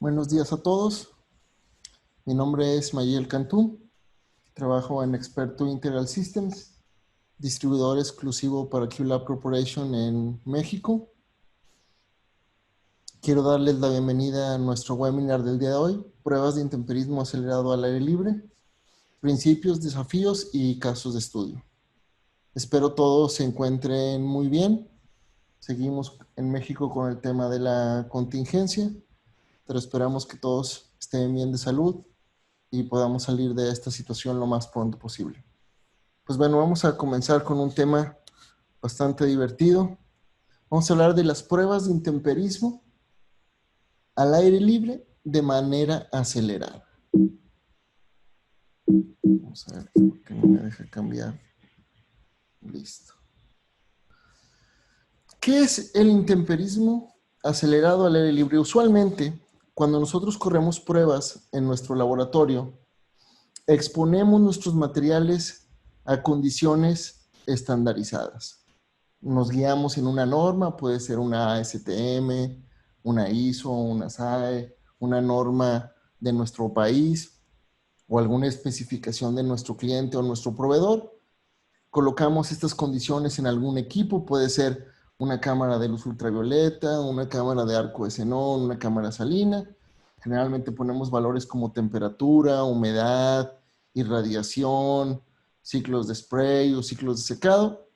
Buenos días a todos. Mi nombre es Mayel Cantú. Trabajo en Experto Integral Systems, distribuidor exclusivo para QLab Corporation en México. Quiero darles la bienvenida a nuestro webinar del día de hoy, Pruebas de intemperismo acelerado al aire libre, principios, desafíos y casos de estudio. Espero todos se encuentren muy bien. Seguimos en México con el tema de la contingencia, pero esperamos que todos estén bien de salud y podamos salir de esta situación lo más pronto posible. Pues bueno, vamos a comenzar con un tema bastante divertido. Vamos a hablar de las pruebas de intemperismo al aire libre de manera acelerada. Vamos a ver por qué no me deja cambiar. Listo. ¿Qué es el intemperismo acelerado al aire libre? Usualmente, cuando nosotros corremos pruebas en nuestro laboratorio, exponemos nuestros materiales a condiciones estandarizadas. Nos guiamos en una norma, puede ser una ASTM, una ISO, una SAE, una norma de nuestro país o alguna especificación de nuestro cliente o nuestro proveedor. Colocamos estas condiciones en algún equipo, puede ser una cámara de luz ultravioleta, una cámara de arco de xenón, una cámara salina. Generalmente ponemos valores como temperatura, humedad, irradiación, ciclos de spray o ciclos de secado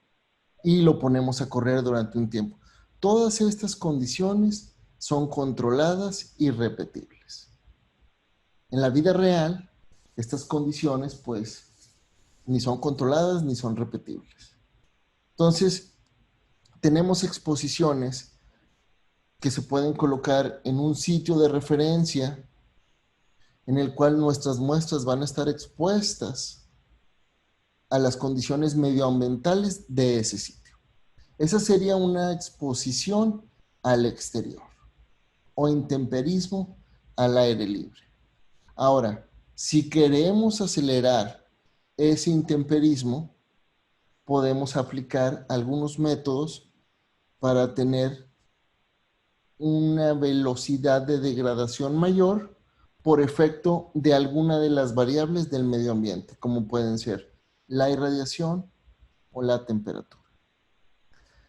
y lo ponemos a correr durante un tiempo. Todas estas condiciones son controladas y repetibles. En la vida real, estas condiciones pues ni son controladas ni son repetibles. Entonces, tenemos exposiciones que se pueden colocar en un sitio de referencia en el cual nuestras muestras van a estar expuestas a las condiciones medioambientales de ese sitio. Esa sería una exposición al exterior o intemperismo al aire libre. Ahora, si queremos acelerar ese intemperismo, podemos aplicar algunos métodos para tener una velocidad de degradación mayor por efecto de alguna de las variables del medio ambiente, como pueden ser la irradiación o la temperatura.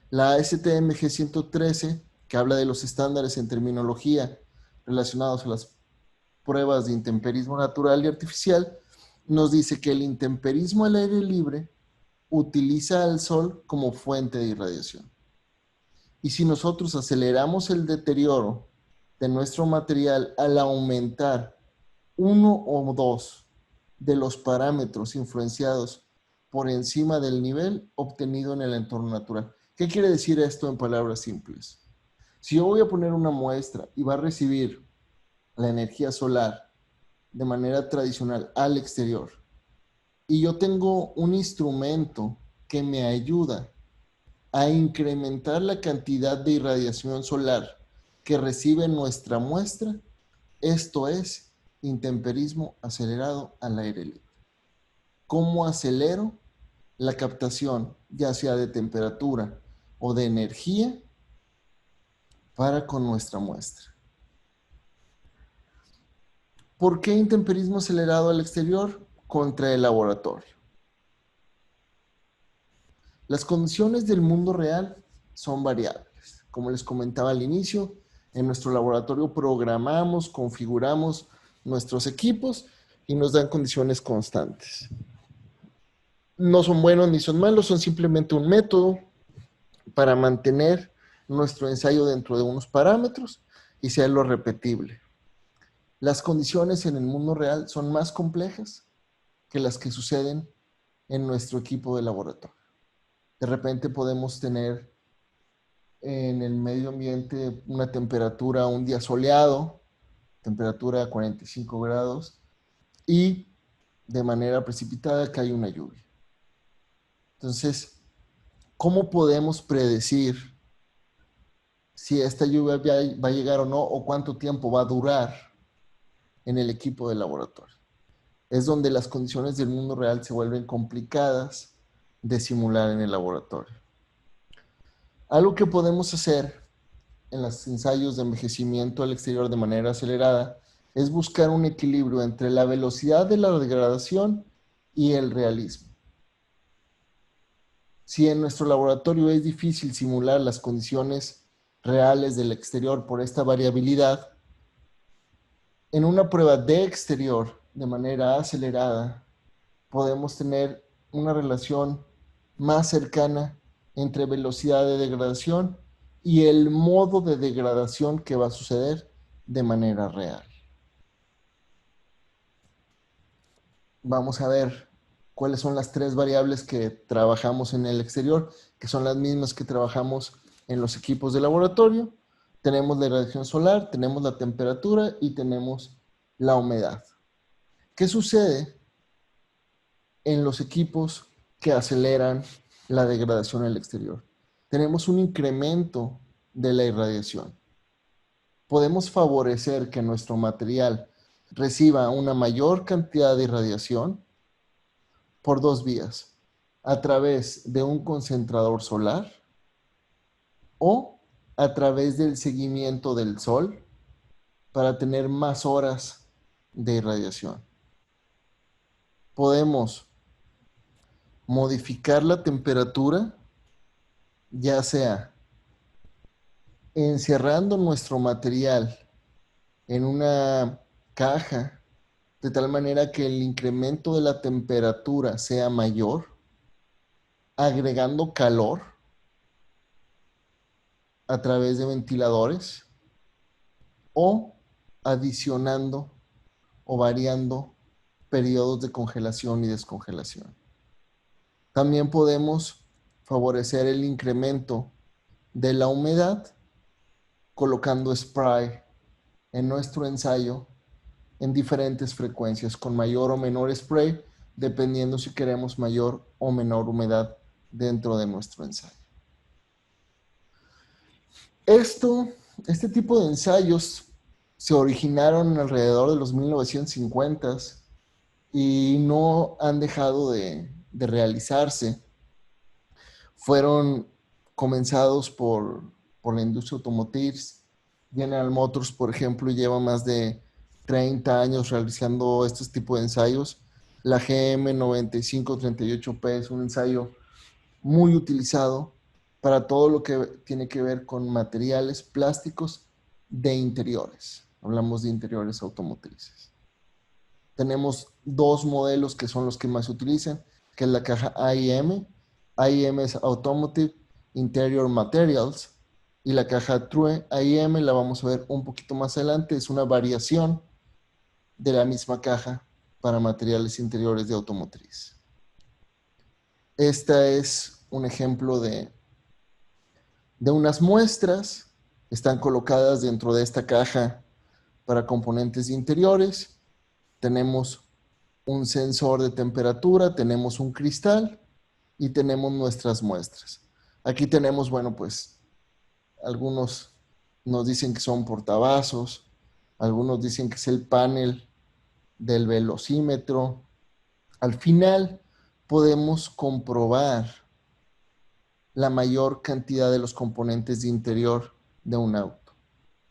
La STMG 113, que habla de los estándares en terminología relacionados a las pruebas de intemperismo natural y artificial, nos dice que el intemperismo al aire libre utiliza al sol como fuente de irradiación. Y si nosotros aceleramos el deterioro de nuestro material al aumentar uno o dos de los parámetros influenciados por encima del nivel obtenido en el entorno natural. ¿Qué quiere decir esto en palabras simples? Si yo voy a poner una muestra y va a recibir la energía solar de manera tradicional al exterior y yo tengo un instrumento que me ayuda a incrementar la cantidad de irradiación solar que recibe nuestra muestra, esto es intemperismo acelerado al aire libre. ¿Cómo acelero la captación, ya sea de temperatura o de energía, para con nuestra muestra? ¿Por qué intemperismo acelerado al exterior contra el laboratorio? Las condiciones del mundo real son variables. Como les comentaba al inicio, en nuestro laboratorio programamos, configuramos nuestros equipos y nos dan condiciones constantes. No son buenos ni son malos, son simplemente un método para mantener nuestro ensayo dentro de unos parámetros y hacerlo repetible. Las condiciones en el mundo real son más complejas que las que suceden en nuestro equipo de laboratorio. De repente podemos tener en el medio ambiente una temperatura, un día soleado, temperatura 45 grados, y de manera precipitada cae una lluvia. Entonces, ¿cómo podemos predecir si esta lluvia va a llegar o no, o cuánto tiempo va a durar en el equipo de laboratorio? Es donde las condiciones del mundo real se vuelven complicadas de simular en el laboratorio. Algo que podemos hacer en los ensayos de envejecimiento al exterior de manera acelerada es buscar un equilibrio entre la velocidad de la degradación y el realismo. Si en nuestro laboratorio es difícil simular las condiciones reales del exterior por esta variabilidad, en una prueba de exterior de manera acelerada podemos tener una relación más cercana entre velocidad de degradación y el modo de degradación que va a suceder de manera real. Vamos a ver cuáles son las tres variables que trabajamos en el exterior, que son las mismas que trabajamos en los equipos de laboratorio. Tenemos la radiación solar, tenemos la temperatura y tenemos la humedad. ¿Qué sucede en los equipos que aceleran la degradación en el exterior? Tenemos un incremento de la irradiación. Podemos favorecer que nuestro material reciba una mayor cantidad de irradiación por dos vías: a través de un concentrador solar o a través del seguimiento del sol para tener más horas de irradiación. Podemos modificar la temperatura, ya sea encerrando nuestro material en una caja de tal manera que el incremento de la temperatura sea mayor, agregando calor a través de ventiladores o adicionando o variando periodos de congelación y descongelación. También podemos favorecer el incremento de la humedad colocando spray en nuestro ensayo en diferentes frecuencias, con mayor o menor spray, dependiendo si queremos mayor o menor humedad dentro de nuestro ensayo. Este tipo de ensayos se originaron alrededor de los 1950s y no han dejado de realizarse. Fueron comenzados por la industria automotriz. General Motors, por ejemplo, lleva más de 30 años realizando este tipo de ensayos. La GM 9538P es un ensayo muy utilizado para todo lo que tiene que ver con materiales plásticos de interiores. Hablamos de interiores automotrices. Tenemos dos modelos que son los que más se utilizan, que es la caja AIM. AIM es Automotive Interior Materials, y la caja TRUE AIM la vamos a ver un poquito más adelante. Es una variación de la misma caja para materiales interiores de automotriz. Esta es un ejemplo de unas muestras. Están colocadas dentro de esta caja para componentes interiores. Tenemos un sensor de temperatura, tenemos un cristal y tenemos nuestras muestras. Aquí tenemos, bueno, pues algunos nos dicen que son portavasos, algunos dicen que es el panel del velocímetro. Al final podemos comprobar la mayor cantidad de los componentes de interior de un auto.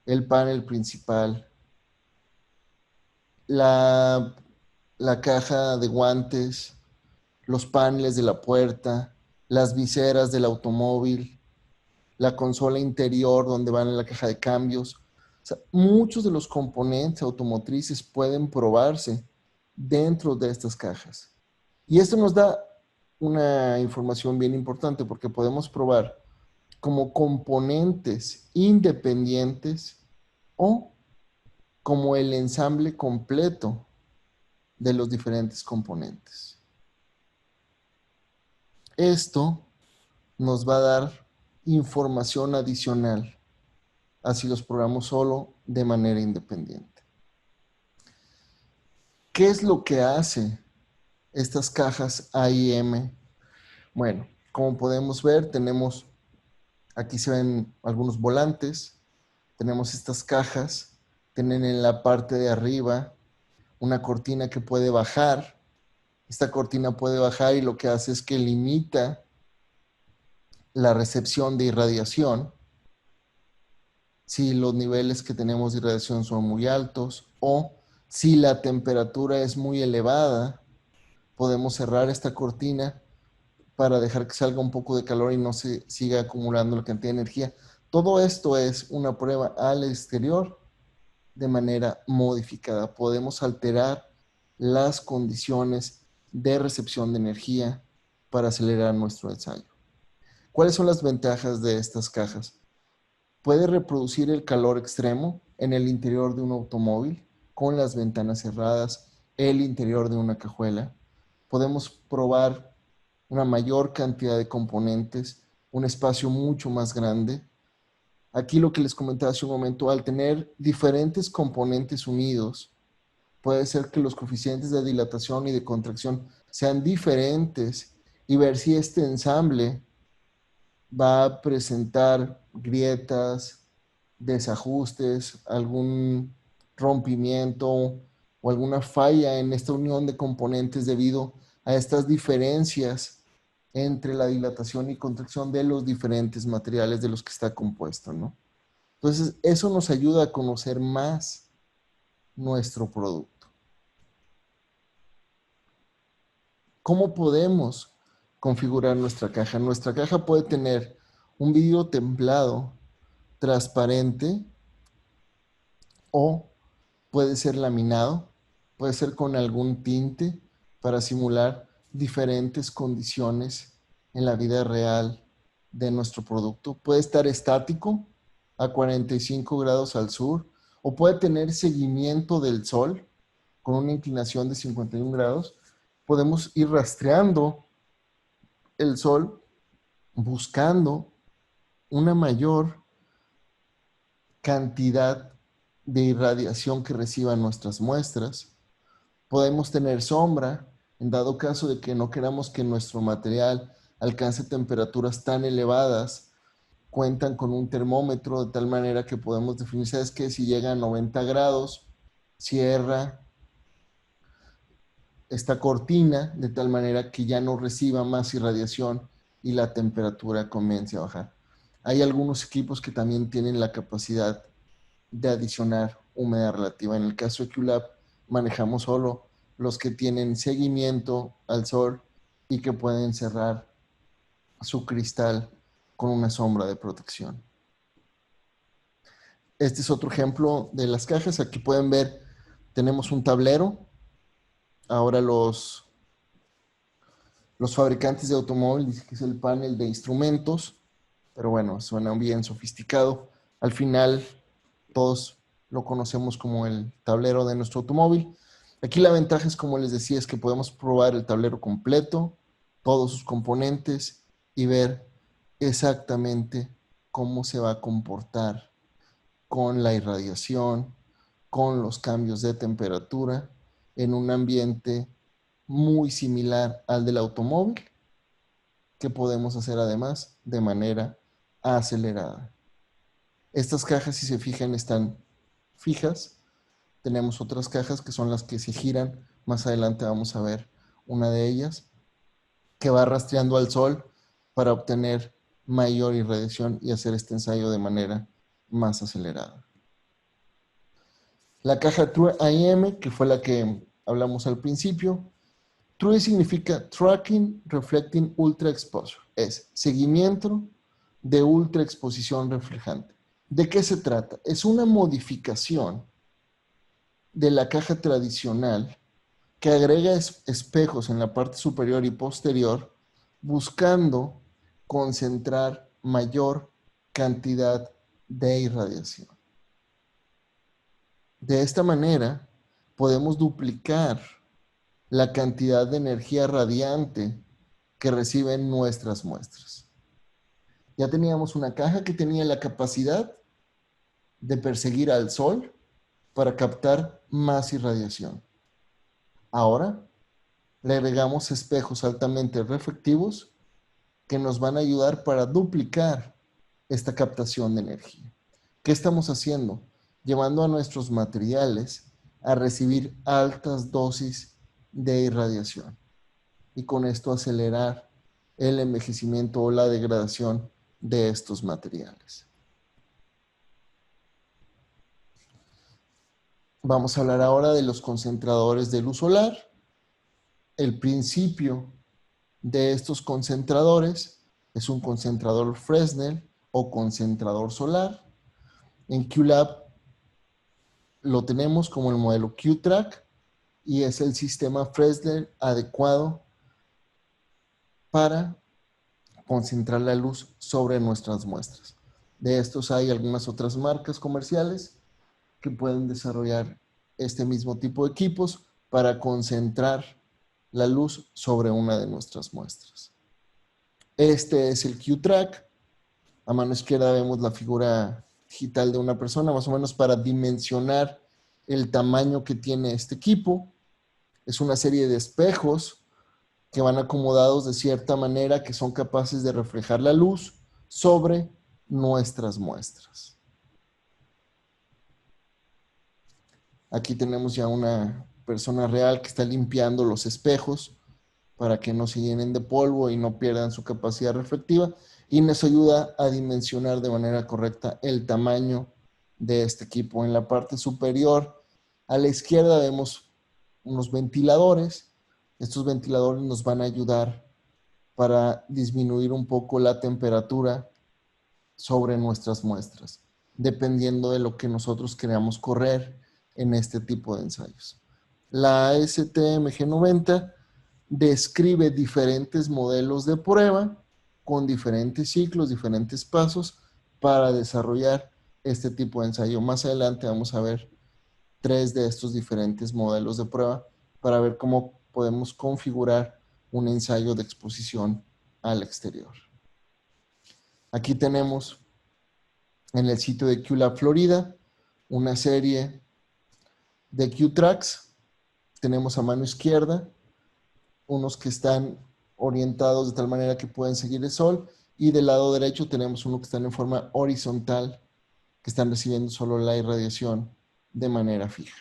El panel principal, la caja de guantes, los paneles de la puerta, las viseras del automóvil, la consola interior donde van en la caja de cambios. O sea, muchos de los componentes automotrices pueden probarse dentro de estas cajas. Y esto nos da una información bien importante porque podemos probar como componentes independientes o como el ensamble completo de los diferentes componentes. Esto nos va a dar información adicional así los probamos solo de manera independiente. ¿Qué es lo que hace estas cajas AIM? Bueno, como podemos ver, tenemos, aquí se ven algunos volantes, tenemos estas cajas, tienen en la parte de arriba una cortina que puede bajar. Esta cortina puede bajar y lo que hace es que limita la recepción de irradiación. si los niveles que tenemos de irradiación son muy altos o si la temperatura es muy elevada, podemos cerrar esta cortina para dejar que salga un poco de calor y no se siga acumulando la cantidad de energía. Todo esto es una prueba al exterior de manera modificada. Podemos alterar las condiciones de recepción de energía para acelerar nuestro ensayo. ¿Cuáles son las ventajas de estas cajas? Puede reproducir el calor extremo en el interior de un automóvil con las ventanas cerradas, el interior de una cajuela. Podemos probar una mayor cantidad de componentes, un espacio mucho más grande. Aquí lo que les comentaba hace un momento, al tener diferentes componentes unidos, puede ser que los coeficientes de dilatación y de contracción sean diferentes y ver si este ensamble va a presentar grietas, desajustes, algún rompimiento o alguna falla en esta unión de componentes debido a estas diferencias entre la dilatación y contracción de los diferentes materiales de los que está compuesto, ¿no? Entonces, eso nos ayuda a conocer más nuestro producto. ¿Cómo podemos configurar nuestra caja? Nuestra caja puede tener un vidrio templado, transparente, o puede ser laminado, puede ser con algún tinte para simular diferentes condiciones en la vida real de nuestro producto. Puede estar estático a 45 grados al sur o puede tener seguimiento del sol con una inclinación de 51 grados. Podemos ir rastreando el sol buscando una mayor cantidad de irradiación que reciban nuestras muestras. Podemos tener sombra en dado caso de que no queramos que nuestro material alcance temperaturas tan elevadas. Cuentan con un termómetro de tal manera que podemos definir, ¿sabes qué? Si llega a 90 grados, cierra esta cortina de tal manera que ya no reciba más irradiación y la temperatura comience a bajar. Hay algunos equipos que también tienen la capacidad de adicionar humedad relativa. En el caso de QLab manejamos solo los que tienen seguimiento al sol y que pueden cerrar su cristal con una sombra de protección. Este es otro ejemplo de las cajas. Aquí pueden ver, tenemos un tablero. Ahora los fabricantes de automóviles dicen que es el panel de instrumentos, pero bueno, suena bien sofisticado. Al final, todos lo conocemos como el tablero de nuestro automóvil. Aquí la ventaja es, como les decía, es que podemos probar el tablero completo, todos sus componentes y ver exactamente cómo se va a comportar con la irradiación, con los cambios de temperatura en un ambiente muy similar al del automóvil, que podemos hacer además de manera acelerada. Estas cajas, si se fijan, están fijas. Tenemos otras cajas que son las que se giran. Más adelante vamos a ver una de ellas que va rastreando al sol para obtener mayor irradiación y hacer este ensayo de manera más acelerada. La caja TrueIM, que fue la que hablamos al principio. True significa Tracking Reflecting Ultra Exposure. Es seguimiento de ultra exposición reflejante. ¿De qué se trata? Es una modificación de la caja tradicional que agrega espejos en la parte superior y posterior, buscando concentrar mayor cantidad de irradiación. De esta manera, podemos duplicar la cantidad de energía radiante que reciben nuestras muestras. Ya teníamos una caja que tenía la capacidad de perseguir al sol para captar más irradiación. Ahora le agregamos espejos altamente reflectivos que nos van a ayudar para duplicar esta captación de energía. ¿Qué estamos haciendo? Llevando a nuestros materiales a recibir altas dosis de irradiación y con esto acelerar el envejecimiento o la degradación de estos materiales. Vamos a hablar ahora de los concentradores de luz solar. El principio de estos concentradores es un concentrador Fresnel o concentrador solar. En QLab lo tenemos como el modelo QTrack y es el sistema Fresnel adecuado para concentrar la luz sobre nuestras muestras. De estos hay algunas otras marcas comerciales que pueden desarrollar este mismo tipo de equipos para concentrar la luz sobre una de nuestras muestras. Este es el QTrack. A mano izquierda vemos la figura digital de una persona, más o menos para dimensionar el tamaño que tiene este equipo. Es una serie de espejos que van acomodados de cierta manera que son capaces de reflejar la luz sobre nuestras muestras. Aquí tenemos ya una persona real que está limpiando los espejos para que no se llenen de polvo y no pierdan su capacidad reflectiva, y nos ayuda a dimensionar de manera correcta el tamaño de este equipo. En la parte superior a la izquierda vemos unos ventiladores. Estos ventiladores nos van a ayudar para disminuir un poco la temperatura sobre nuestras muestras, dependiendo de lo que nosotros queramos correr en este tipo de ensayos. La STMG90 describe diferentes modelos de prueba con diferentes ciclos, diferentes pasos para desarrollar este tipo de ensayo. Más adelante vamos a ver 3 de estos diferentes modelos de prueba para ver cómo podemos configurar un ensayo de exposición al exterior. Aquí tenemos en el sitio de QLab Florida una serie de QTracks. Tenemos a mano izquierda unos que están orientados de tal manera que pueden seguir el sol, y del lado derecho tenemos uno que están en forma horizontal, que están recibiendo solo la irradiación de manera fija.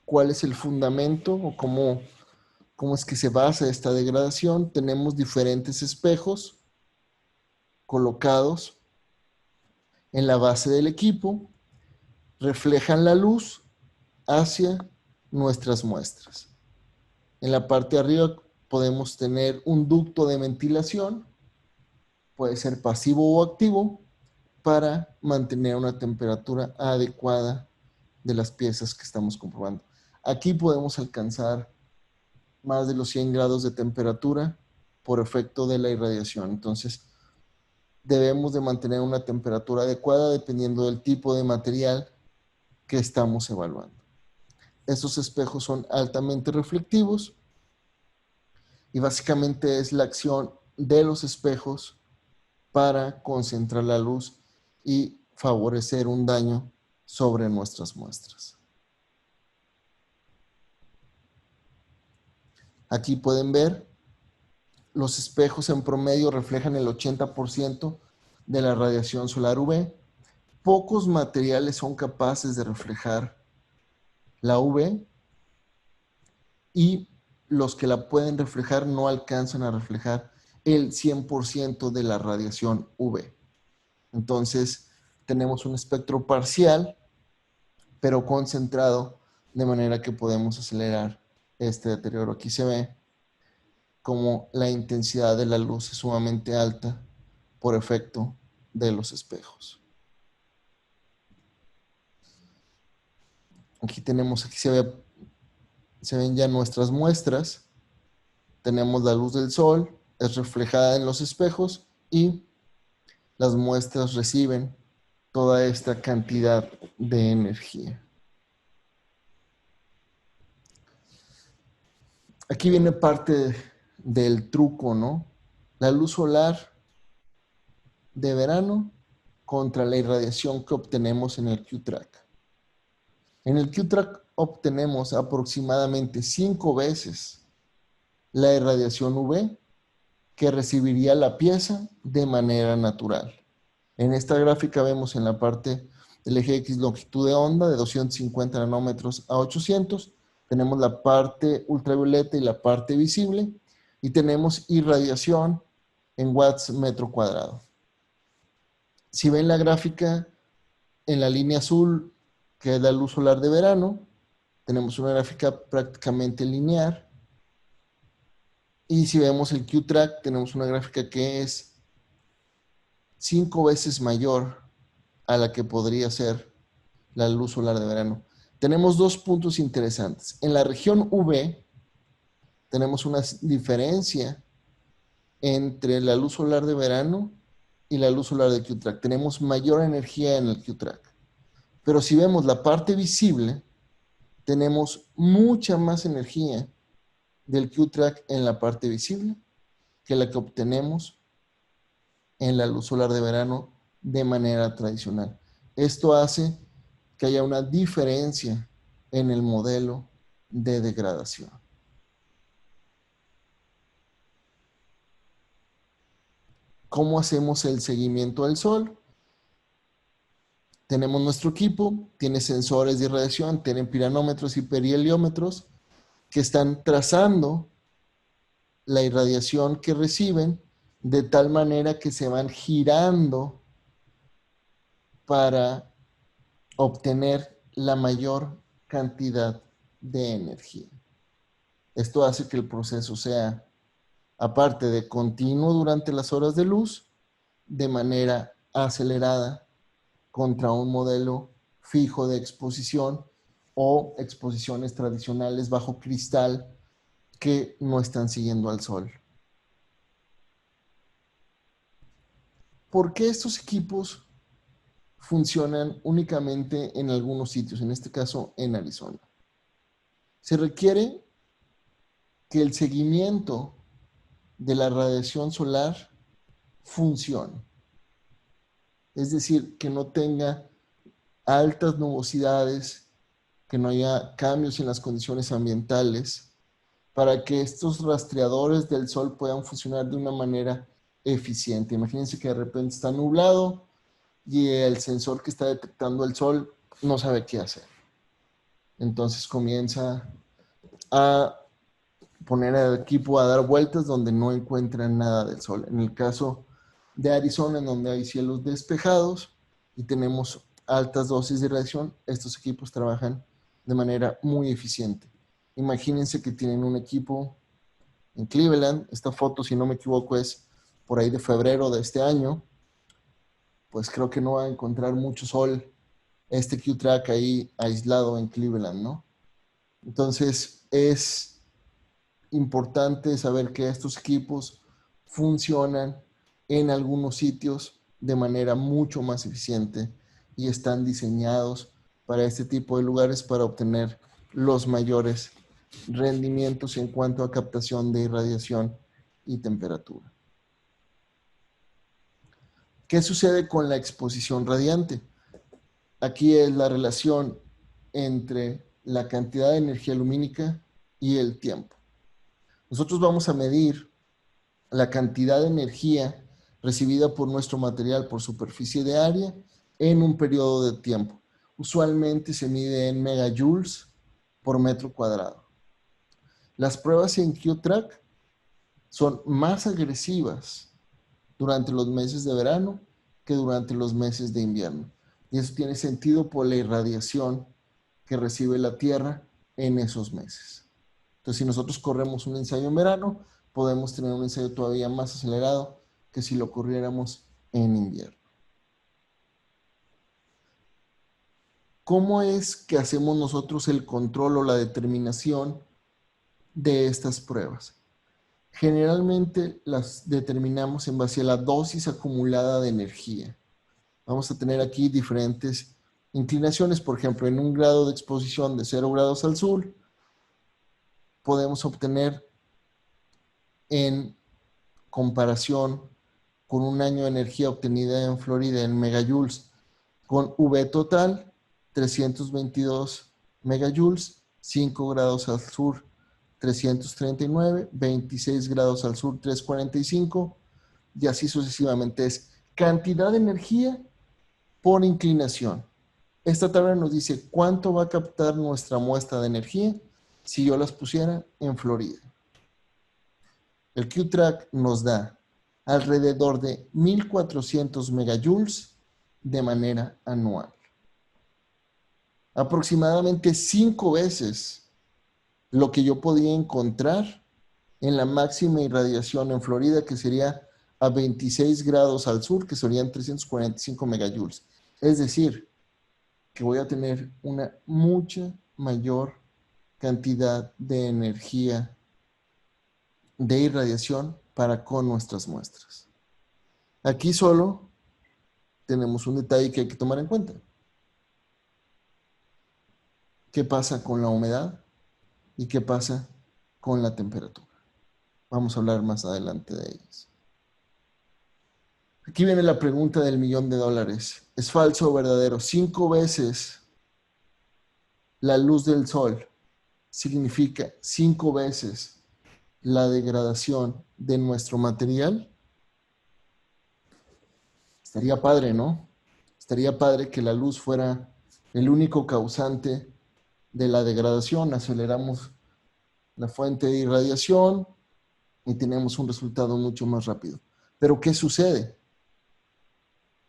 ¿Cuál es el fundamento o cómo es que se basa esta degradación? Tenemos diferentes espejos colocados en la base del equipo, reflejan la luz hacia nuestras muestras. En la parte de arriba podemos tener un ducto de ventilación, puede ser pasivo o activo, para mantener una temperatura adecuada de las piezas que estamos comprobando. Aquí podemos alcanzar más de los 100 grados de temperatura por efecto de la irradiación. Entonces, debemos de mantener una temperatura adecuada dependiendo del tipo de material que estamos evaluando. Estos espejos son altamente reflectivos y básicamente es la acción de los espejos para concentrar la luz y favorecer un daño sobre nuestras muestras. Aquí pueden ver, los espejos en promedio reflejan el 80% de la radiación solar UV. Pocos materiales son capaces de reflejar la UV y los que la pueden reflejar no alcanzan a reflejar el 100% de la radiación UV. Entonces, tenemos un espectro parcial, pero concentrado, de manera que podemos acelerar este deterioro. Aquí se ve como la intensidad de la luz es sumamente alta por efecto de los espejos. Aquí se ven ya nuestras muestras. Tenemos la luz del sol, es reflejada en los espejos y las muestras reciben toda esta cantidad de energía. Aquí viene parte del truco, ¿no? La luz solar de verano contra la irradiación que obtenemos en el QTrack. En el QTrack obtenemos aproximadamente 5 veces la irradiación UV que recibiría la pieza de manera natural. En esta gráfica vemos en la parte del eje X longitud de onda de 250 nanómetros a 800. Tenemos la parte ultravioleta y la parte visible, y tenemos irradiación en watts metro cuadrado. Si ven la gráfica, En la línea azul, que es la luz solar de verano, tenemos una gráfica prácticamente lineal. Y si vemos el Q-Track, tenemos una gráfica que es 5 veces mayor a la que podría ser la luz solar de verano. Tenemos dos puntos interesantes. En la región UV tenemos una diferencia entre la luz solar de verano y la luz solar de Q-Track. Tenemos mayor energía en el Q-Track. Pero si vemos la parte visible, tenemos mucha más energía del Q-Track en la parte visible que la que obtenemos en la luz solar de verano de manera tradicional. Esto hace que haya una diferencia en el modelo de degradación. ¿Cómo hacemos el seguimiento del sol? Tenemos nuestro equipo, tiene sensores de irradiación, tienen piranómetros y periheliómetros que están trazando la irradiación que reciben de tal manera que se van girando para obtener la mayor cantidad de energía. Esto hace que el proceso sea, aparte de continuo durante las horas de luz, de manera acelerada contra un modelo fijo de exposición o exposiciones tradicionales bajo cristal que no están siguiendo al sol. ¿Por qué estos equipos funcionan únicamente en algunos sitios, en este caso en Arizona? Se requiere que el seguimiento de la radiación solar funcione. Es decir, que no tenga altas nubosidades, que no haya cambios en las condiciones ambientales, para que estos rastreadores del sol puedan funcionar de una manera eficiente. Imagínense que de repente está nublado y el sensor que está detectando el sol no sabe qué hacer. Entonces comienza a poner al equipo a dar vueltas donde no encuentran nada del sol. En el caso de Arizona, en donde hay cielos despejados y tenemos altas dosis de radiación, estos equipos trabajan de manera muy eficiente. Imagínense que tienen un equipo en Cleveland. Esta foto, si no me equivoco, es por ahí de febrero de este año. Pues creo que no va a encontrar mucho sol este Q-Track ahí aislado en Cleveland, ¿no? Entonces es importante saber que estos equipos funcionan en algunos sitios de manera mucho más eficiente y están diseñados para este tipo de lugares para obtener los mayores rendimientos en cuanto a captación de irradiación y temperatura. ¿Qué sucede con la exposición radiante? Aquí es la relación entre la cantidad de energía lumínica y el tiempo. Nosotros vamos a medir la cantidad de energía recibida por nuestro material por superficie de área en un periodo de tiempo. Usualmente se mide en megajoules por metro cuadrado. Las pruebas en Q-Track son más agresivas durante los meses de verano que durante los meses de invierno. Y eso tiene sentido por la irradiación que recibe la Tierra en esos meses. Entonces, si nosotros corremos un ensayo en verano, podemos tener un ensayo todavía más acelerado que si lo corriéramos en invierno. ¿Cómo es que hacemos nosotros el control o la determinación de estas pruebas? Generalmente las determinamos en base a la dosis acumulada de energía. Vamos a tener aquí diferentes inclinaciones. Por ejemplo, en un grado de exposición de 0 grados al sur, podemos obtener en comparación con un año de energía obtenida en Florida en megajoules, con V total 322 megajoules, 5 grados al sur 339, 26 grados al sur 345 y así sucesivamente. Es cantidad de energía por inclinación. Esta tabla nos dice cuánto va a captar nuestra muestra de energía si yo las pusiera en Florida. El Q-Track nos da alrededor de 1400 megajoules de manera anual. aproximadamente 5 veces lo que yo podía encontrar en la máxima irradiación en Florida, que sería a 26 grados al sur, que serían 345 megajoules. Es decir, que voy a tener una mucha mayor cantidad de energía de irradiación para con nuestras muestras. Aquí solo tenemos un detalle que hay que tomar en cuenta. ¿Qué pasa con la humedad y qué pasa con la temperatura? Vamos a hablar más adelante de ellas. Aquí viene la pregunta del $1.000.000. ¿Es falso o verdadero? 5 veces la luz del sol significa 5 veces la degradación de nuestro material. Estaría padre, ¿no? Estaría padre que la luz fuera el único causante de la degradación. Aceleramos la fuente de irradiación y tenemos un resultado mucho más rápido. Pero ¿qué sucede?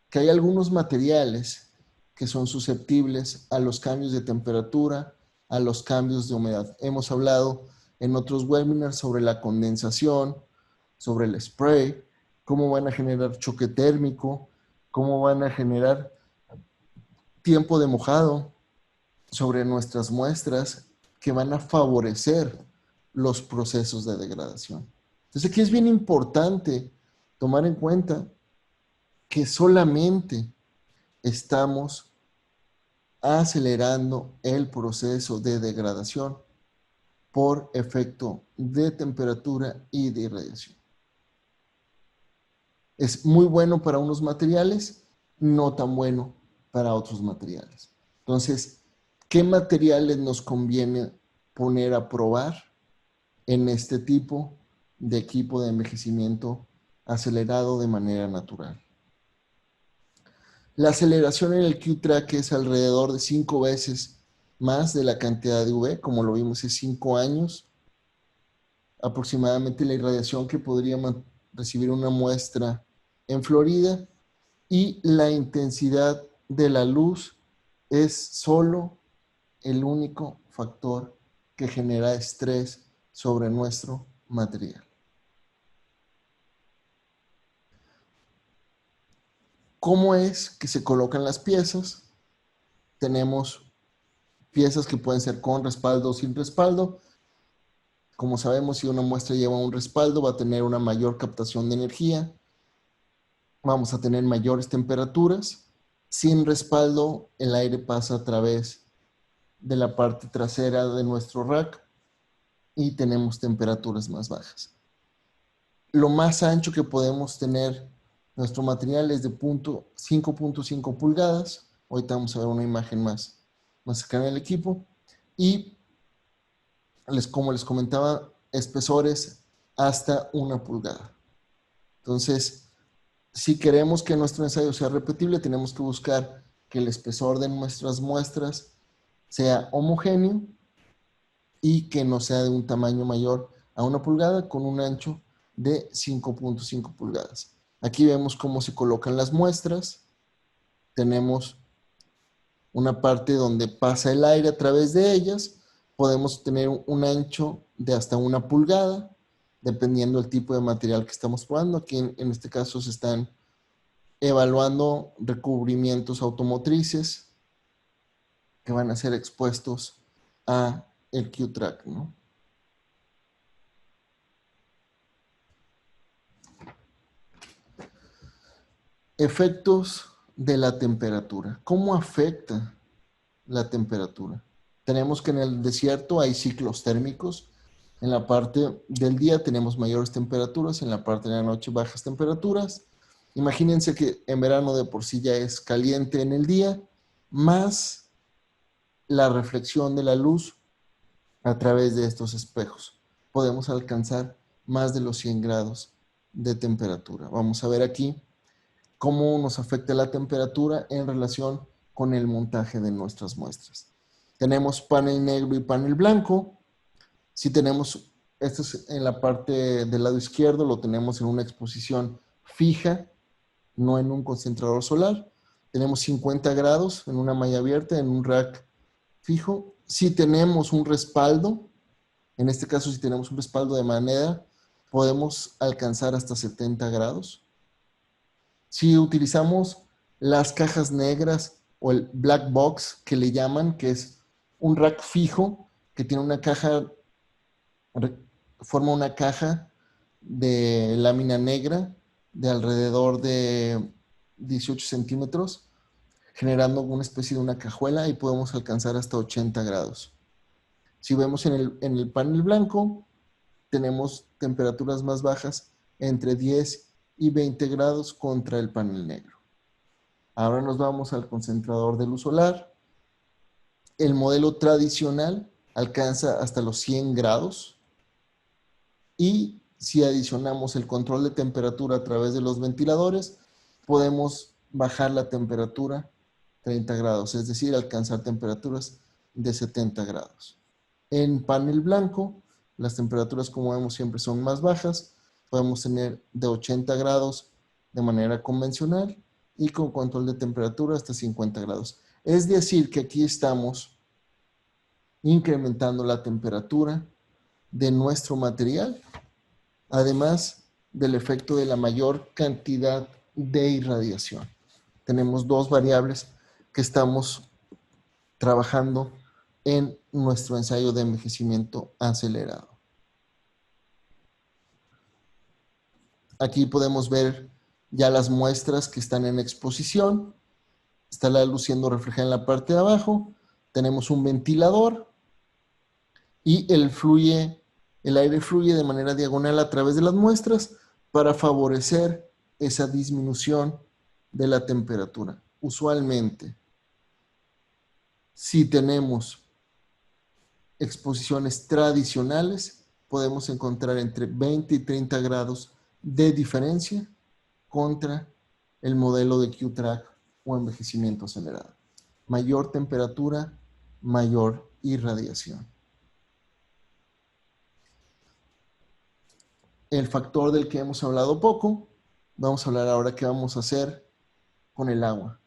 Que hay algunos materiales que son susceptibles a los cambios de temperatura, a los cambios de humedad. Hemos hablado en otros webinars sobre la condensación, sobre el spray, cómo van a generar choque térmico, cómo van a generar tiempo de mojado sobre nuestras muestras que van a favorecer los procesos de degradación. Entonces aquí es bien importante tomar en cuenta que solamente estamos acelerando el proceso de degradación por efecto de temperatura y de irradiación. Es muy bueno para unos materiales, no tan bueno para otros materiales. Entonces, ¿qué materiales nos conviene poner a probar en este tipo de equipo de envejecimiento acelerado de manera natural? La aceleración en el Q-Track es alrededor de 5 veces más de la cantidad de UV, como lo vimos hace 5 años. Aproximadamente la irradiación que podría recibir una muestra en Florida, y la intensidad de la luz es solo el único factor que genera estrés sobre nuestro material. ¿Cómo es que se colocan las piezas? Tenemos piezas que pueden ser con respaldo o sin respaldo. Como sabemos, si una muestra lleva un respaldo, va a tener una mayor captación de energía. Vamos a tener mayores temperaturas. Sin respaldo, el aire pasa a través de la parte trasera de nuestro rack y tenemos temperaturas más bajas. Lo más ancho que podemos tener nuestro material es de 5.5 pulgadas. Ahorita vamos a ver una imagen más cercana del equipo. Y como les comentaba, espesores hasta 1 pulgada. Entonces, si queremos que nuestro ensayo sea repetible, tenemos que buscar que el espesor de nuestras muestras sea homogéneo y que no sea de un tamaño mayor a 1 pulgada con un ancho de 5.5 pulgadas. Aquí vemos cómo se colocan las muestras. Tenemos una parte donde pasa el aire a través de ellas. Podemos tener un ancho de hasta 1 pulgada, dependiendo del tipo de material que estamos probando. Aquí en este caso se están evaluando recubrimientos automotrices que van a ser expuestos a el Q-Track, ¿no? Efectos de la temperatura. ¿Cómo afecta la temperatura? Tenemos que en el desierto hay ciclos térmicos. En la parte del día tenemos mayores temperaturas, en la parte de la noche bajas temperaturas. Imagínense que en verano de por sí ya es caliente en el día, más la reflexión de la luz a través de estos espejos. Podemos alcanzar más de los 100 grados de temperatura. Vamos a ver aquí cómo nos afecta la temperatura en relación con el montaje de nuestras muestras. Tenemos panel negro y panel blanco. Si tenemos, esto es en la parte del lado izquierdo, lo tenemos en una exposición fija, no en un concentrador solar. Tenemos 50 grados en una malla abierta, en un rack fijo. Si tenemos un respaldo, en este caso si tenemos un respaldo de madera, podemos alcanzar hasta 70 grados. Si utilizamos las cajas negras o el black box que le llaman, que es un rack fijo que tiene una caja, forma una caja de lámina negra de alrededor de 18 centímetros, generando una especie de una cajuela, y podemos alcanzar hasta 80 grados. Si vemos en el panel blanco, tenemos temperaturas más bajas entre 10 y 20 grados contra el panel negro. Ahora nos vamos al concentrador de luz solar. El modelo tradicional alcanza hasta los 100 grados, y si adicionamos el control de temperatura a través de los ventiladores, podemos bajar la temperatura 30 grados, es decir, alcanzar temperaturas de 70 grados. En panel blanco, las temperaturas, como vemos, siempre son más bajas. Podemos tener de 80 grados de manera convencional y con control de temperatura hasta 50 grados. Es decir, que aquí estamos incrementando la temperatura de nuestro material, además del efecto de la mayor cantidad de irradiación. Tenemos dos variables que estamos trabajando en nuestro ensayo de envejecimiento acelerado. Aquí podemos ver ya las muestras que están en exposición. Está la luz siendo reflejada en la parte de abajo. Tenemos un ventilador y el aire fluye de manera diagonal a través de las muestras para favorecer esa disminución de la temperatura. Usualmente, si tenemos exposiciones tradicionales, podemos encontrar entre 20 y 30 grados de diferencia contra el modelo de Q-Track o envejecimiento acelerado. Mayor temperatura, mayor irradiación. El factor del que hemos hablado poco, vamos a hablar ahora qué vamos a hacer con el agua.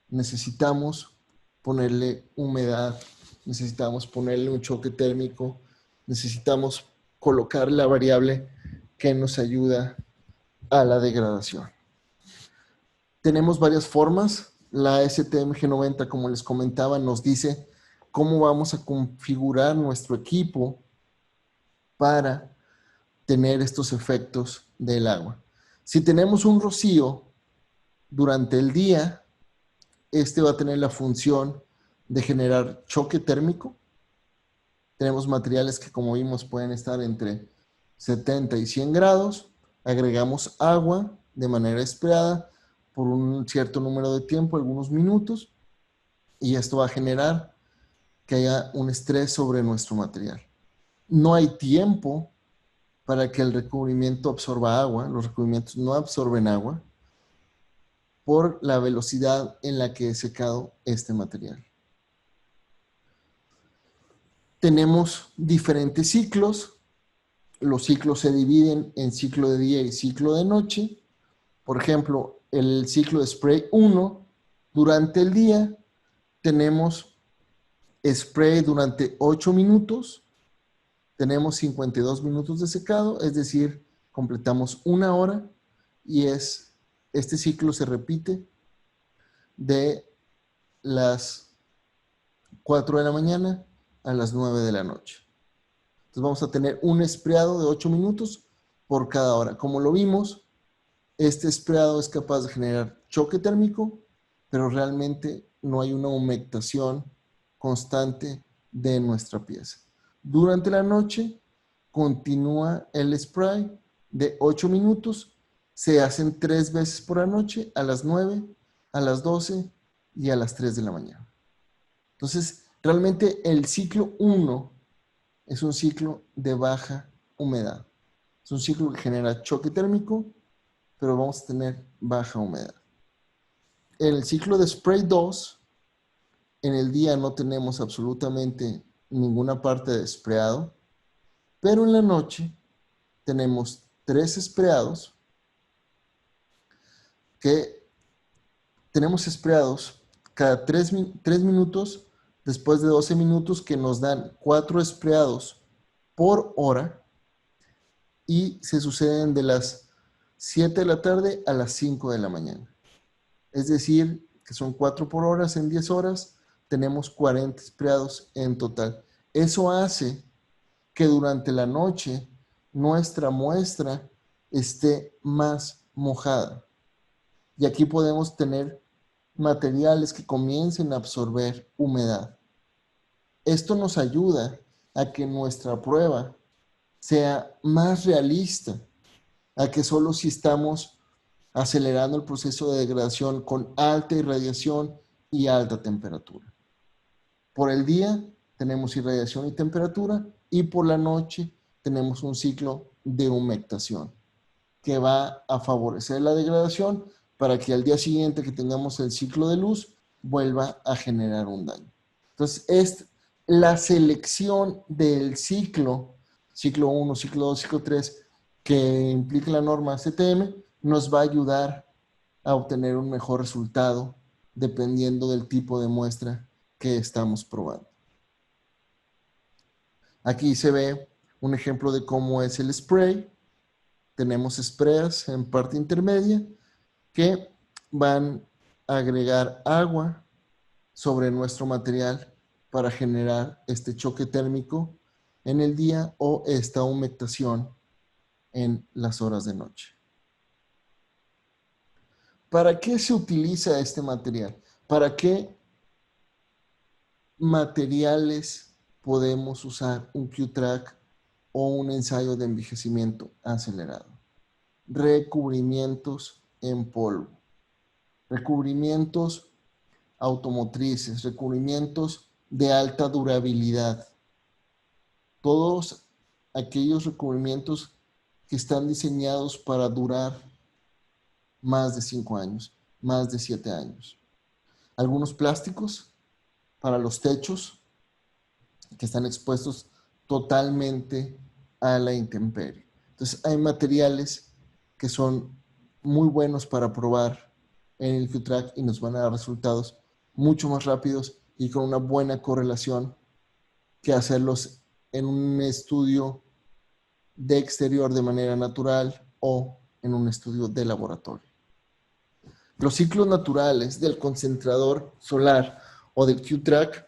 Necesitamos ponerle humedad, necesitamos ponerle un choque térmico, necesitamos colocar la variable que nos ayuda a la degradación. Tenemos varias formas. La STMG90, como les comentaba, nos dice cómo vamos a configurar nuestro equipo para tener estos efectos del agua. Si tenemos un rocío durante el día, este va a tener la función de generar choque térmico. Tenemos materiales que, como vimos, pueden estar entre 70 y 100 grados. Agregamos agua de manera esperada por un cierto número de tiempo, algunos minutos, y esto va a generar que haya un estrés sobre nuestro material. No hay tiempo para que el recubrimiento absorba agua. Los recubrimientos no absorben agua por la velocidad en la que es secado este material. Tenemos diferentes ciclos. Los ciclos se dividen en ciclo de día y ciclo de noche. Por ejemplo, el ciclo de spray 1, durante el día tenemos spray durante 8 minutos, tenemos 52 minutos de secado, es decir, completamos una hora, y este ciclo se repite de las 4 de la mañana a las 9 de la noche. Entonces vamos a tener un sprayado de 8 minutos por cada hora. Como lo vimos, este sprayado es capaz de generar choque térmico, pero realmente no hay una humectación constante de nuestra pieza. Durante la noche continúa el spray de 8 minutos. Se hacen 3 veces por la noche, a las 9, a las 12 y a las 3 de la mañana. Entonces, realmente el ciclo 1 es un ciclo de baja humedad. Es un ciclo que genera choque térmico, pero vamos a tener baja humedad. En el ciclo de spray 2, en el día no tenemos absolutamente ninguna parte de sprayado, pero en la noche tenemos 3 sprayados que tenemos sprayados cada 3 minutos después de 12 minutos, que nos dan 4 sprayados por hora y se suceden de las 7 de la tarde a las 5 de la mañana. Es decir, que son 4 por hora en 10 horas, tenemos 40 sprayados en total. Eso hace que durante la noche nuestra muestra esté más mojada. Y aquí podemos tener materiales que comiencen a absorber humedad. Esto nos ayuda a que nuestra prueba sea más realista, a que solo si estamos acelerando el proceso de degradación con alta irradiación y alta temperatura. Por el día tenemos irradiación y temperatura, y por la noche tenemos un ciclo de humectación que va a favorecer la degradación para que al día siguiente que tengamos el ciclo de luz vuelva a generar un daño. Entonces, es la selección del ciclo 1, ciclo 2, ciclo 3, que implica la norma CTM, nos va a ayudar a obtener un mejor resultado dependiendo del tipo de muestra que estamos probando. Aquí se ve un ejemplo de cómo es el spray. Tenemos sprays en parte intermedia que van a agregar agua sobre nuestro material para generar este choque térmico en el día o esta humectación en las horas de noche. ¿Para qué se utiliza este material? ¿Para qué materiales podemos usar un Q-Track o un ensayo de envejecimiento acelerado? Recubrimientos en polvo, recubrimientos automotrices, recubrimientos de alta durabilidad. Todos aquellos recubrimientos que están diseñados para durar más de 5 años, más de 7 años. Algunos plásticos para los techos que están expuestos totalmente a la intemperie. Entonces hay materiales que son muy buenos para probar en el Q-Track y nos van a dar resultados mucho más rápidos y con una buena correlación que hacerlos en un estudio de exterior de manera natural o en un estudio de laboratorio. Los ciclos naturales del concentrador solar o del Q-Track,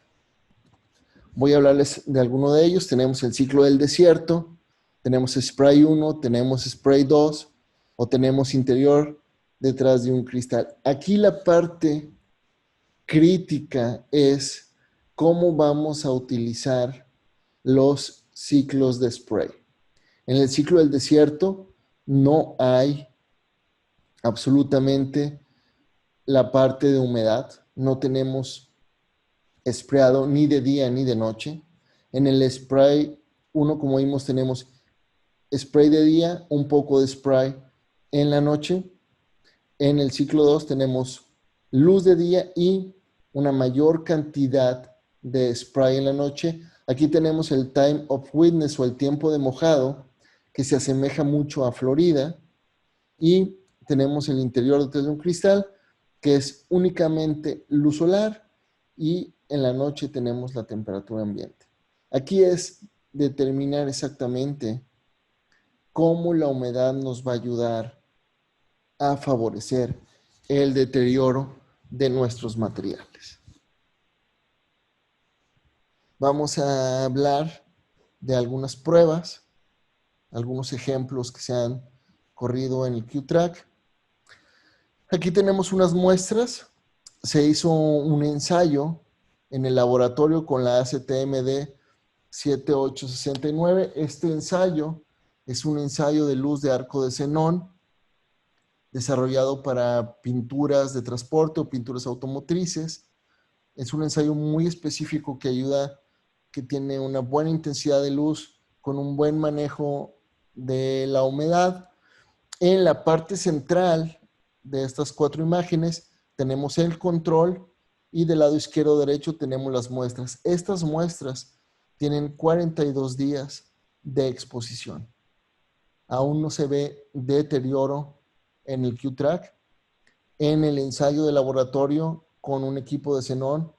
voy a hablarles de alguno de ellos. Tenemos el ciclo del desierto, tenemos spray 1, tenemos spray 2 o tenemos interior detrás de un cristal. Aquí la parte crítica es cómo vamos a utilizar los ciclos de spray. En el ciclo del desierto no hay absolutamente la parte de humedad, no tenemos sprayado ni de día ni de noche. En el spray 1, como vimos, tenemos spray de día, un poco de spray en la noche. En el ciclo 2 tenemos luz de día y una mayor cantidad de spray en la noche. Aquí tenemos el time of witness o el tiempo de mojado, que se asemeja mucho a Florida. Y tenemos el interior detrás de un cristal, que es únicamente luz solar, y en la noche tenemos la temperatura ambiente. Aquí es determinar exactamente cómo la humedad nos va a ayudar a favorecer el deterioro de nuestros materiales. Vamos a hablar de algunas pruebas, algunos ejemplos que se han corrido en el Q-Track. Aquí tenemos unas muestras. Se hizo un ensayo en el laboratorio con la ACTMD 7869. Este ensayo es un ensayo de luz de arco de xenón desarrollado para pinturas de transporte o pinturas automotrices. Es un ensayo muy específico que ayuda, que tiene una buena intensidad de luz con un buen manejo de la humedad. En la parte central de estas 4 imágenes tenemos el control y del lado izquierdo derecho tenemos las muestras. Estas muestras tienen 42 días de exposición. Aún no se ve deterioro en el Q-Track. En el ensayo de laboratorio con un equipo de xenón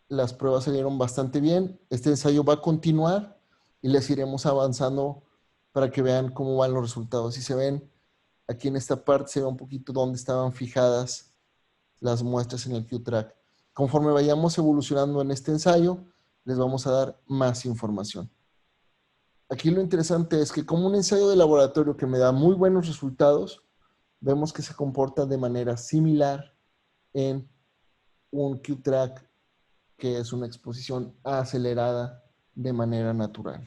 las pruebas salieron bastante bien. Este ensayo va a continuar y les iremos avanzando para que vean cómo van los resultados. Si se ven, aquí en esta parte se ve un poquito dónde estaban fijadas las muestras en el Q-Track. Conforme vayamos evolucionando en este ensayo, les vamos a dar más información. Aquí lo interesante es que como un ensayo de laboratorio que me da muy buenos resultados, vemos que se comporta de manera similar en un Q-Track que es una exposición acelerada de manera natural.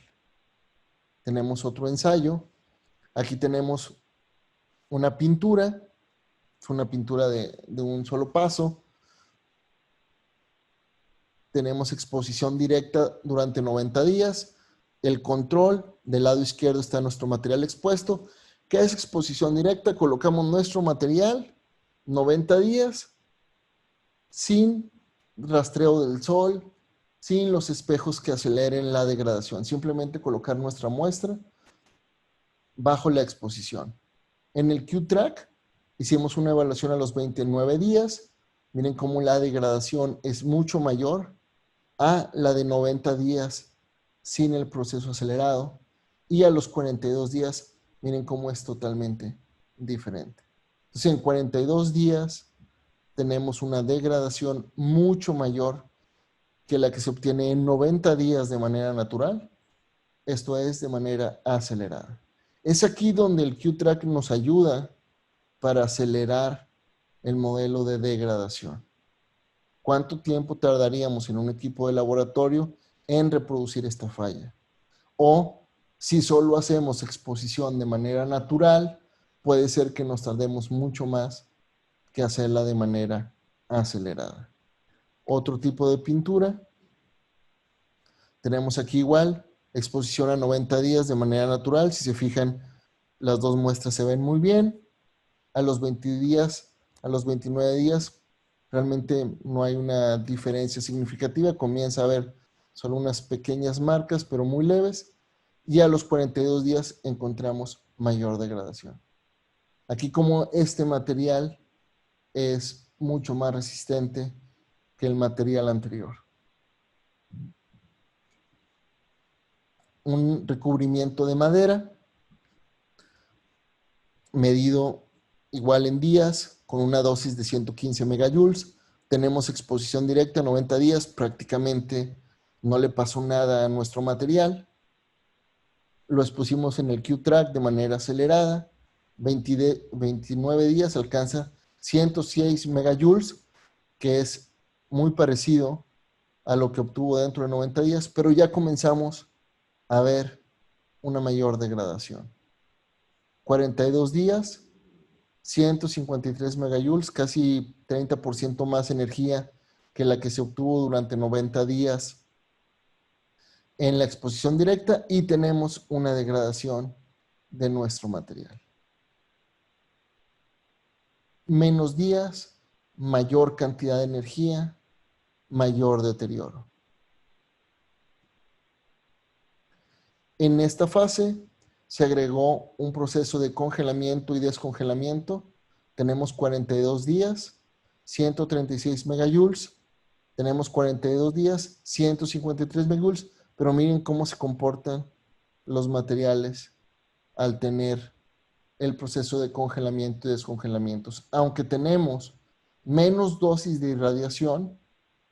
Tenemos otro ensayo. Aquí tenemos una pintura. Es una pintura de un solo paso. Tenemos exposición directa durante 90 días. El control del lado izquierdo está nuestro material expuesto. ¿Qué es exposición directa? Colocamos nuestro material 90 días sin rastreo del sol, sin los espejos que aceleren la degradación. Simplemente colocar nuestra muestra bajo la exposición. En el Q-Track hicimos una evaluación a los 29 días. Miren cómo la degradación es mucho mayor a la de 90 días sin el proceso acelerado. Y a los 42 días, miren cómo es totalmente diferente. Entonces, en 42 días tenemos una degradación mucho mayor que la que se obtiene en 90 días de manera natural, esto es de manera acelerada. Es aquí donde el Q-Track nos ayuda para acelerar el modelo de degradación. ¿Cuánto tiempo tardaríamos en un equipo de laboratorio en reproducir esta falla? O si solo hacemos exposición de manera natural, puede ser que nos tardemos mucho más que hacerla de manera acelerada. Otro tipo de pintura. Tenemos aquí igual, exposición a 90 días de manera natural. Si se fijan, las dos muestras se ven muy bien. A los 20 días, a los 29 días, realmente no hay una diferencia significativa. Comienza a haber solo unas pequeñas marcas, pero muy leves. Y a los 42 días encontramos mayor degradación. Aquí como este material es mucho más resistente que el material anterior. Un recubrimiento de madera medido igual en días con una dosis de 115 megajoules. Tenemos exposición directa 90 días, prácticamente no le pasó nada a nuestro material. Lo expusimos en el Q-Track de manera acelerada. 29 días alcanza 106 megajoules, que es muy parecido a lo que obtuvo dentro de 90 días, pero ya comenzamos a ver una mayor degradación. 42 días, 153 megajoules, casi 30% más energía que la que se obtuvo durante 90 días en la exposición directa y tenemos una degradación de nuestro material. Menos días, mayor cantidad de energía, mayor deterioro. En esta fase se agregó un proceso de congelamiento y descongelamiento. Tenemos 42 días, 136 megajoules. Tenemos 42 días, 153 megajoules, pero miren cómo se comportan los materiales al tener el proceso de congelamiento y descongelamientos. Aunque tenemos menos dosis de irradiación,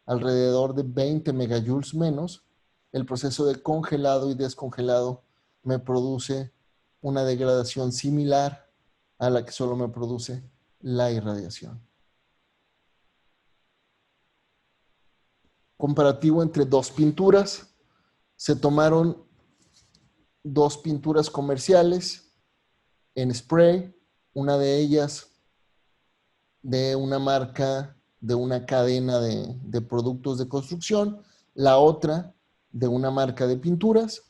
alrededor de 20 megajoules menos, el proceso de congelado y descongelado me produce una degradación similar a la que solo me produce la irradiación. Comparativo entre dos pinturas. Se tomaron dos pinturas comerciales en spray, una de ellas de una marca, de una cadena de productos de construcción, la otra de una marca de pinturas.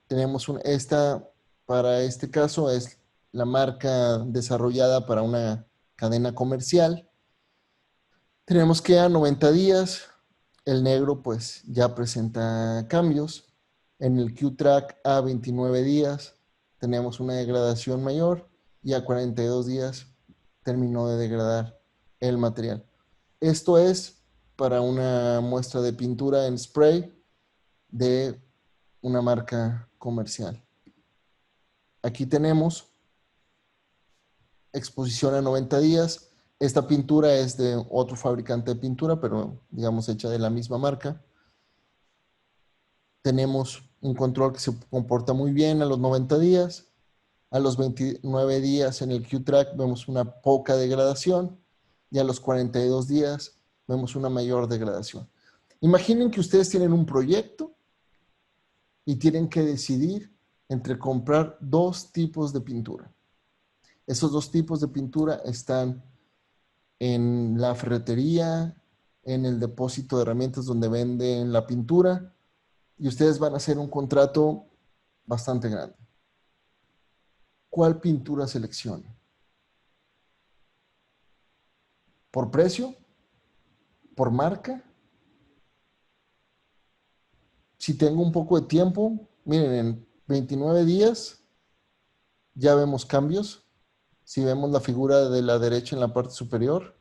Tenemos esta, para este caso, es la marca desarrollada para una cadena comercial. Tenemos que a 90 días, el negro pues ya presenta cambios. En el Q-Track a 29 días tenemos una degradación mayor y a 42 días terminó de degradar el material. Esto es para una muestra de pintura en spray de una marca comercial. Aquí tenemos exposición a 90 días. Esta pintura es de otro fabricante de pintura, pero digamos hecha de la misma marca. Tenemos un control que se comporta muy bien a los 90 días. A los 29 días en el Q-Track vemos una poca degradación y a los 42 días vemos una mayor degradación. Imaginen que ustedes tienen un proyecto y tienen que decidir entre comprar dos tipos de pintura. Esos dos tipos de pintura están en la ferretería, en el depósito de herramientas donde venden la pintura, y ustedes van a hacer un contrato bastante grande. ¿Cuál pintura seleccionan? ¿Por precio? ¿Por marca? Si tengo un poco de tiempo, miren, en 29 días ya vemos cambios. Si vemos la figura de la derecha en la parte superior,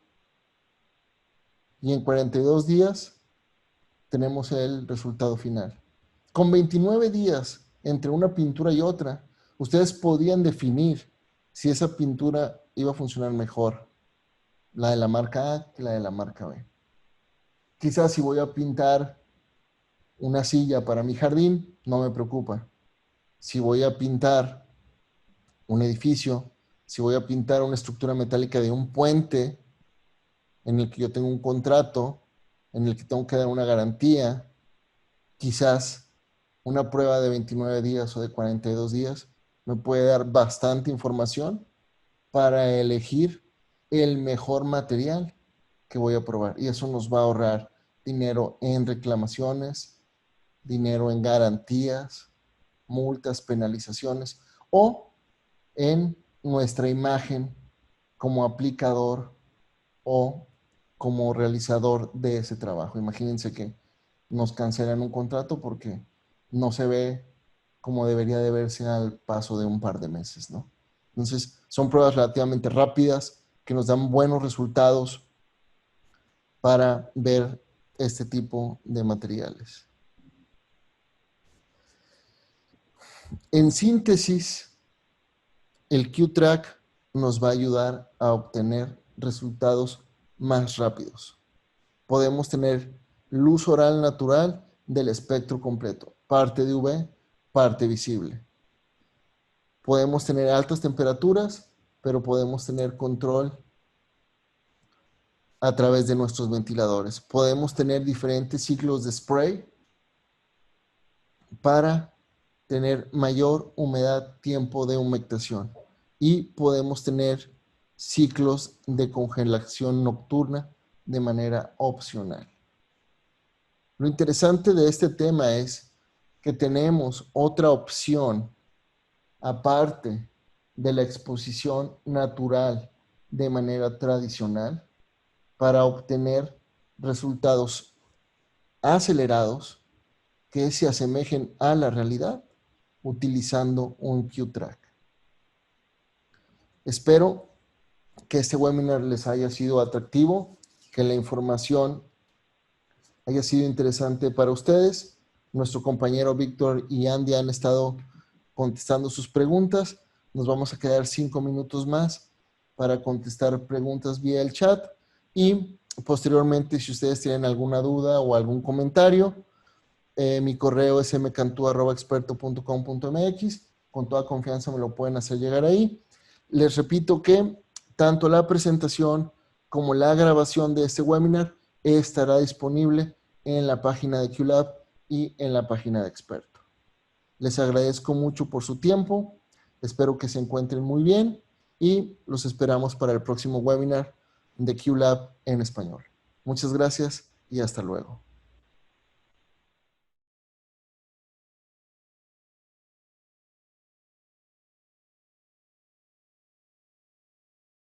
y en 42 días tenemos el resultado final. Con 29 días entre una pintura y otra, ustedes podían definir si esa pintura iba a funcionar mejor, la de la marca A que la de la marca B. Quizás si voy a pintar una silla para mi jardín, no me preocupa. Si voy a pintar un edificio, si voy a pintar una estructura metálica de un puente en el que yo tengo un contrato, en el que tengo que dar una garantía, quizás una prueba de 29 días o de 42 días me puede dar bastante información para elegir el mejor material que voy a probar. Y eso nos va a ahorrar dinero en reclamaciones, dinero en garantías, multas, penalizaciones o en nuestra imagen como aplicador o como realizador de ese trabajo. Imagínense que nos cancelan un contrato porque no se ve como debería de verse al paso de un par de meses, ¿no? Entonces, son pruebas relativamente rápidas que nos dan buenos resultados para ver este tipo de materiales. En síntesis, el Q-Track nos va a ayudar a obtener resultados más rápidos. Podemos tener luz oral natural del espectro completo, parte de UV, parte visible. Podemos tener altas temperaturas, pero podemos tener control a través de nuestros ventiladores. Podemos tener diferentes ciclos de spray para tener mayor humedad, tiempo de humectación. Y podemos tener ciclos de congelación nocturna de manera opcional. Lo interesante de este tema es que tenemos otra opción aparte de la exposición natural de manera tradicional para obtener resultados acelerados que se asemejen a la realidad utilizando un Q-Track. Espero que este webinar les haya sido atractivo, que la información haya sido interesante para ustedes. Nuestro compañero Víctor y Andy han estado contestando sus preguntas. Nos vamos a quedar 5 minutos más para contestar preguntas vía el chat y posteriormente, si ustedes tienen alguna duda o algún comentario, mi correo es mcantú@experto.com.mx. Con toda confianza me lo pueden hacer llegar ahí. Les repito que tanto la presentación como la grabación de este webinar estará disponible en la página de QLab y en la página de Experto. Les agradezco mucho por su tiempo. Espero que se encuentren muy bien y los esperamos para el próximo webinar de QLab en español. Muchas gracias y hasta luego.